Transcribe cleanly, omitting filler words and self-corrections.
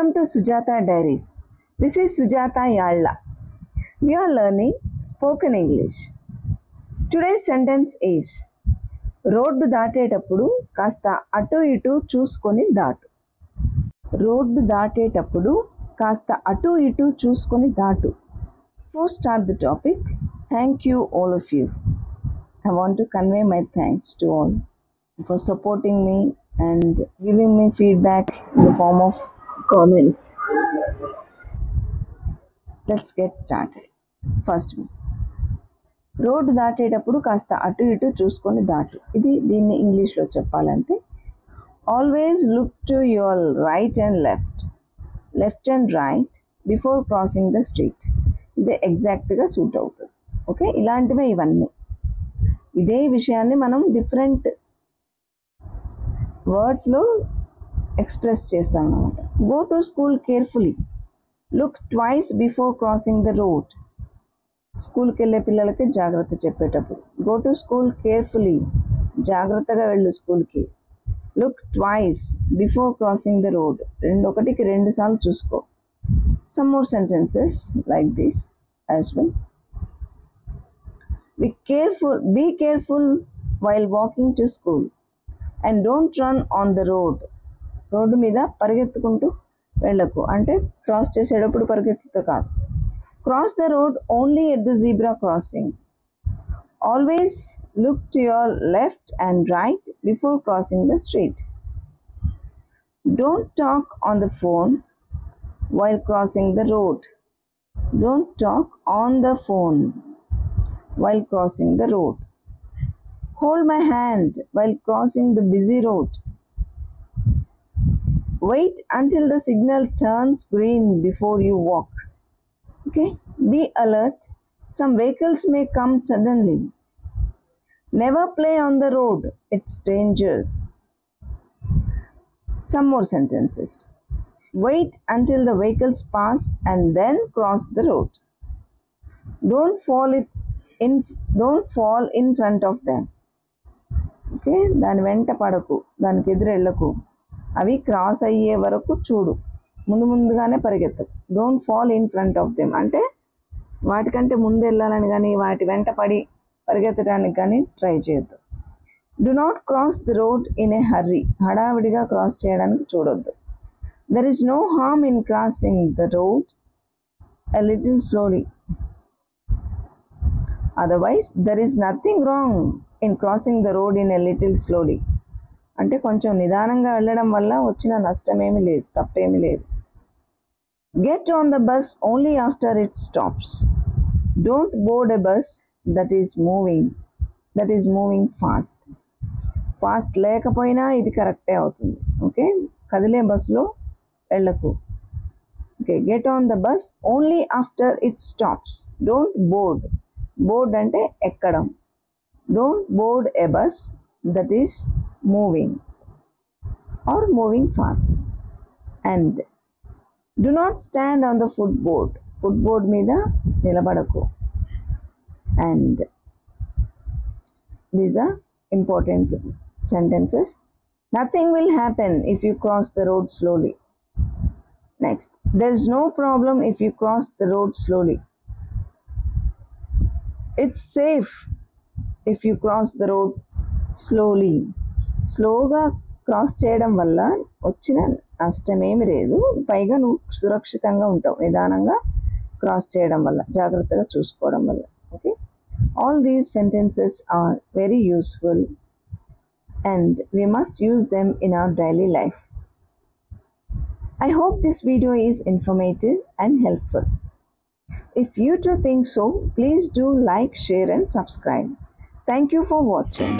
Welcome to Sujata Diaries. This is Sujata Yalla. We are learning spoken English. Today's sentence is రోడ్డు దాటేటప్పుడు కాస్త అటు ఇటు చూసుకొని దాటు. రోడ్డు దాటేటప్పుడు కాస్త అటు ఇటు చూసుకొని దాటు. Before start the topic, thank you all of you. I want to convey my thanks to all for supporting me and giving me feedback in the form of comments. Let's get started. First one. రోడ్డు దాటేటప్పుడు కాస్త అటు ఇటు చూసుకొని దాటు. దీన్ని ఇంగ్లీష్లో చెప్పాలంటే always look to your right and left and right before crossing the street. ఇది ఎగ్జాక్ట్గా సూట్ అవుతుంది. ఓకే, ఇలాంటివే ఇవన్నీ. ఇదే విషయాన్ని మనం డిఫరెంట్ వర్డ్స్లో ఎక్స్ప్రెస్ చేస్తాం అన్నమాట. Go to school carefully, look twice before crossing the road. స్కూల్కి వెళ్ళే పిల్లలకి జాగ్రత్త చెప్పేటప్పుడు గో టు స్కూల్ కేర్ఫుల్లీ, జాగ్రత్తగా వెళ్ళు స్కూల్కి. Look twice before crossing the road, ఒకటికి 2 సార్లు చూసుకో. Some more sentences like this as well. Be careful while walking to school and don't run on the road. Road మీద పరిగెత్తుకుంటూ వెళ్ళకు, అంటే క్రాస్ చేసేటప్పుడు పరిగెత్తుతూ కాదు. Cross the road only at the zebra crossing. Always look to your left and right before crossing the street. Don't talk on the phone while crossing the road. Don't talk on the phone while crossing the road. Hold my hand while crossing the busy road. Wait until the signal turns green before you walk. Okay, be alert. Some vehicles may come suddenly. Never play on the road. It's dangerous. Some more sentences. Wait until the vehicles pass and then cross the road. Don't fall in front of them. Okay, దాని వెంట పడకు, దానికి ఎదురెళ్ళకు. అవి cross అయ్యే వరకు చూడు, ముందుగానే పరిగెత్తకు. Don't fall in front of them, అంటే వాటికంటే ముందు వెళ్ళాలని కానీ వాటి వెంట పడి పరిగెత్తడానికి కానీ ట్రై చేయొద్దు. Do not cross the road in a hurry, హడావిడిగా క్రాస్ చేయడానికి చూడొద్దు. There is no harm in crossing the road a little slowly, otherwise there is nothing wrong in crossing the road in a little slowly, అంటే కొంచెం నిదానంగా వెళ్ళడం వల్ల వచ్చిన నష్టమేమీ లేదు, తప్పేమీ లేదు. Get on the bus only after it stops. Don't board a bus that is moving fast. Fast లేకపోయినా ఇది కరెక్టే అవుతుంది. ఓకే, కదిలే బస్సులో వెళ్ళకు. Okay, get on the bus only after it stops. Don't board అంటే ఎక్కడం. Don't board a bus that is moving or moving fast. And do not stand on the footboard మీద నిలబడకు. And these are important sentences. Nothing will happen if you cross the road slowly. Next, there is no problem if you cross the road slowly. It's safe if you cross the road slowly. స్లోగా cross చేయడం వల్ల వచ్చిన నష్టమేమి లేదు, పైగా నువ్వు సురక్షితంగా ఉంటావు నిదానంగా క్రాస్ చేయడం వల్ల, జాగ్రత్తగా చూసుకోవడం వల్ల. Okay, all these sentences are very useful and we must use them in our daily life. I hope this video is informative and helpful. If you too think so, please do like, share and subscribe. Thank you for watching.